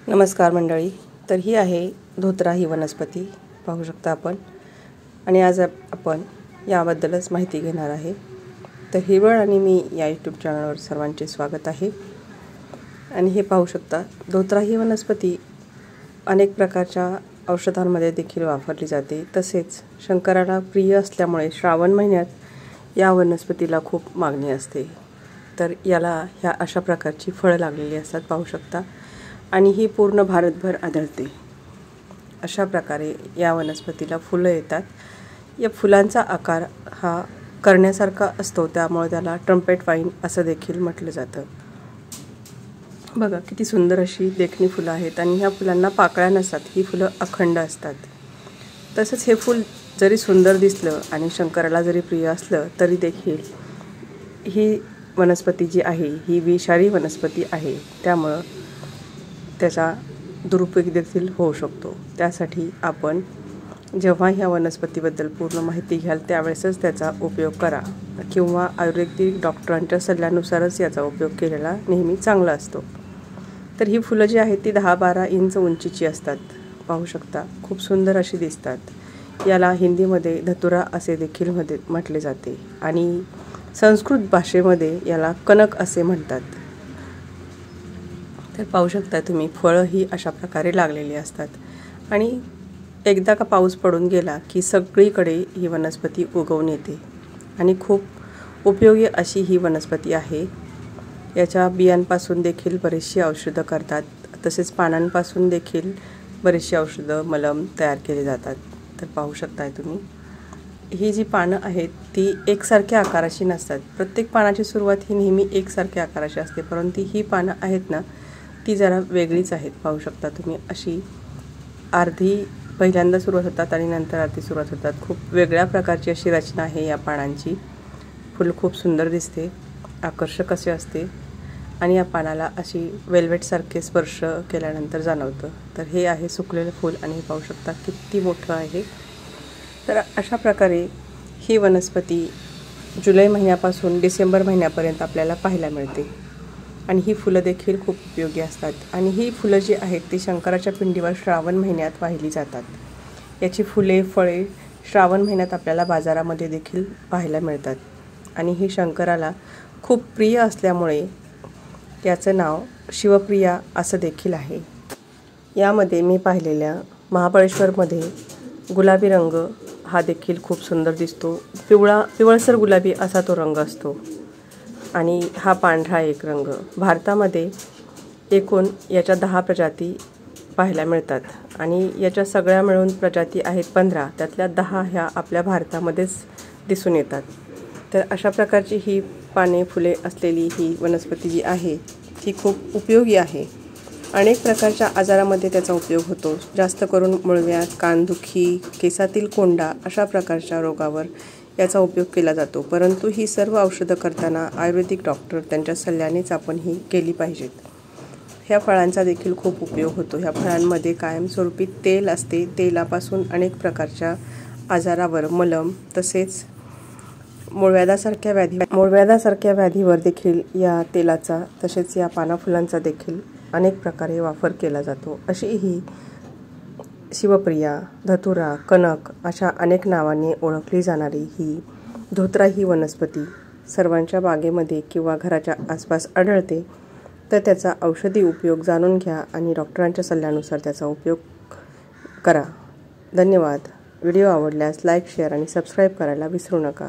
नमस्कार मंडळी. तर ही आहे धोत्रा ही वनस्पती पाहू शकता आपण. आणि आज आपण याबद्दलच माहिती घेणार आहे. तर हिरवळ आणि मी या यूट्यूब चॅनलवर सर्वांचे स्वागत आहे. आणि हे पाहू शकता, धोत्रा ही वनस्पती अनेक प्रकारच्या औषधांमध्ये देखील वापरली जाते. तसेच शंकराला प्रिय असल्यामुळे श्रावण महिन्यात या वनस्पतीला खूप मागणी असते. तर याला ह्या अशा प्रकारची फळं लागलेली असतात पाहू शकता. आणि ही पूर्ण भारतभर आढळते. अशा प्रकारे या वनस्पतीला फुलं येतात. या फुलांचा आकार हा करण्यासारखा असतो, त्यामुळे त्याला ट्रम्पेट वाईन असं देखील म्हटलं जातं. बघा किती सुंदर अशी देखणी फुलं आहेत. आणि ह्या फुलांना पाकळ्या नसतात, ही फुलं अखंड असतात. तसंच हे फूल जरी सुंदर दिसलं आणि शंकराला जरी प्रिय असलं तरी देखील ही वनस्पती जी आहे ही विषारी वनस्पती आहे, त्यामुळं त्याचा दुरुपयोग देखील होऊ शकतो. त्यासाठी आपण जेव्हा ह्या वनस्पतीबद्दल पूर्ण माहिती घ्याल त्यावेळेसच त्याचा उपयोग करा, किंवा आयुर्वेदिक डॉक्टरांच्या सल्ल्यानुसारच याचा उपयोग केलेला नेहमी चांगला असतो. तर ही फुलं जी आहेत ती 10-12 इंच उंचीची असतात पाहू शकता. खूप सुंदर अशी दिसतात. याला हिंदीमध्ये धतुरा असे देखील म्हटले जाते आणि संस्कृत भाषेमध्ये याला कनक असे म्हणतात. तर पाहू शकता तुम्ही, फळं ही अशा प्रकारे लागलेली असतात. आणि एकदा का पाऊस पडून गेला की सगळीकडे ही वनस्पती उगवून येते आणि खूप उपयोगी अशी ही वनस्पती आहे. याच्या बियांपासून देखील बरीचशी औषधं करतात. तसेच पानांपासून देखील बरीचशी औषधं मलम तयार केले जातात. तर पाहू शकताय तुम्ही, ही जी पानं आहेत ती एकसारख्या आकाराची नसतात. प्रत्येक पानाची सुरुवात ही नेहमी एकसारख्या आकाराची असते, परंतु ही पानं आहेत ना ती जरा वेगळीच आहेत. पाहू शकता तुम्ही, अशी अर्धी पहिल्यांदा सुरुवात होतात आणि नंतर अर्धी सुरुवात होतात. खूप वेगळ्या प्रकारची अशी रचना आहे या पानांची. फुल खूप सुंदर दिसते, आकर्षक असे असते आणि या पानाला अशी वेल्वेटसारखे स्पर्श केल्यानंतर जाणवतं. तर हे आहे सुकलेलं फूल आणि हे पाहू शकता किती मोठं आहे. तर अशा प्रकारे ही वनस्पती जुलै महिन्यापासून डिसेंबर महिन्यापर्यंत आपल्याला पाहायला मिळते. आणि ही फुलं देखील खूप उपयोगी असतात. आणि ही फुलं जी आहेत ती शंकराच्या पिंडीवर श्रावण महिन्यात वाहिली जातात. याची फुले फळे श्रावण महिन्यात आपल्याला बाजारामध्ये देखील पाहायला मिळतात. आणि ही शंकराला खूप प्रिय असल्यामुळे याचं नाव शिवप्रिया असं देखील आहे. यामध्ये मी पाहिलेल्या महाबळेश्वरमध्ये गुलाबी रंग हा देखील खूप सुंदर दिसतो. पिवळसर गुलाबी असा तो रंग असतो. आणि हा पांढरा एक रंग. भारतामध्ये एकूण याच्या 10 प्रजाती पाहायला मिळतात. आणि याच्या सगळ्या मिळून प्रजाती आहेत 15, त्यातल्या 10 ह्या आपल्या भारतामध्येच दिसून येतात. तर अशा प्रकारची ही पाने फुले असलेली ही वनस्पती जी आहे ती खूप उपयोगी आहे. अनेक प्रकारच्या आजारामध्ये त्याचा उपयोग होतो. जास्त करून मुळव्याध, कानदुखी, केसातील कोंडा अशा प्रकारच्या रोगावर याचा उपयोग केला जातो. परंतु ही सर्व औषधं करताना आयुर्वेदिक डॉक्टर त्यांच्या सल्ल्यानेच आपण ही केली पाहिजेत. ह्या फळांचा देखील खूप उपयोग होतो. ह्या फळांमध्ये कायमस्वरूपी तेल असते. तेलापासून अनेक प्रकारच्या आजारावर मलम, तसेच मूळव्याधासारख्या व्याधीवर देखील या तेलाचा तसेच या पानाफुलांचा देखील अनेक प्रकारे वापर केला जातो. अशी ही शिवप्रिया, धतुरा, कनक अशा अनेक नावांनी ओळखली जाणारी ही धोत्रा ही वनस्पती सर्वांच्या बागेमध्ये किंवा घराच्या आसपास आढळते. तर त्याचा औषधी उपयोग जाणून घ्या आणि डॉक्टरांच्या सल्ल्यानुसार त्याचा उपयोग करा. धन्यवाद. व्हिडिओ आवडल्यास लाईक, शेअर आणि सबस्क्राईब करायला विसरू नका.